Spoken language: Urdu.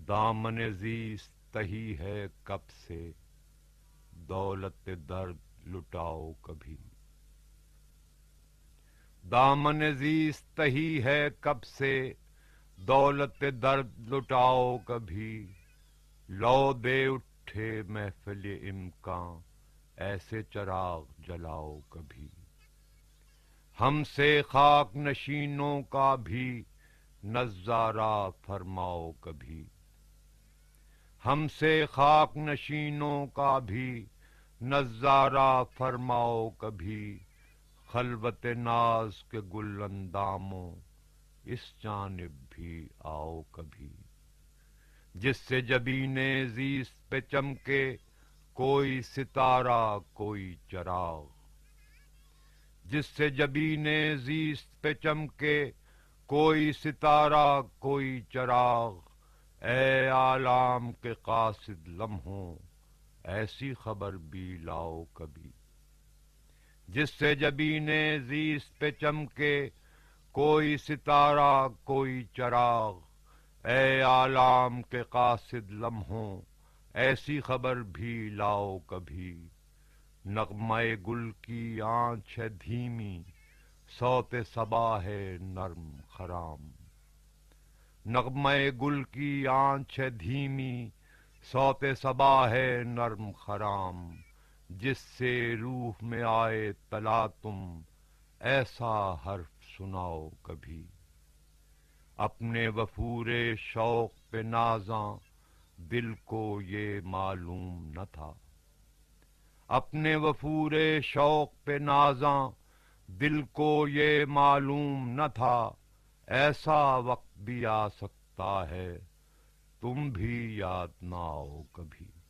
دامن زیست تہی ہے کب سے، دولت درد لٹاؤ کبھی۔ دامن زیست تہی ہے کب سے، دولت درد لٹاؤ کبھی۔ لو دے اٹھے محفل امکاں، ایسے چراغ جلاؤ کبھی۔ ہم سے خاک نشینوں کا بھی نظارہ فرماؤ کبھی۔ ہم سے خاک نشینوں کا بھی نظارہ فرماؤ کبھی۔ خلوت ناز کے گل انداموں، اس جانب بھی آؤ کبھی۔ جس سے جبین زیست پہ چمکے کوئی ستارہ کوئی چراغ۔ جس سے جبین زیست پہ چمکے کوئی ستارہ کوئی چراغ۔ اے عالم کے قاصد لمحوں، ایسی خبر بھی لاؤ کبھی۔ جس سے جبین زیست پہ چمکے کوئی ستارہ کوئی چراغ۔ اے عالم کے قاصد لمحوں، ایسی خبر بھی لاؤ کبھی۔ نغمہ گل کی آنچ ہے دھیمی، صوت صبا ہے نرم خرام۔ نغمہ گل کی آنچ ہے دھیمی، صوت صبا ہے نرم خرام۔ جس سے روح میں آئے تلاطم، ایسا حرف سناؤ کبھی۔ اپنے وفور شوق پہ نازاں، دل کو یہ معلوم نہ تھا۔ اپنے وفور شوق پہ نازاں، دل کو یہ معلوم نہ تھا۔ ایسا وقت بھی آ سکتا ہے، تم بھی یاد نہ آؤ کبھی۔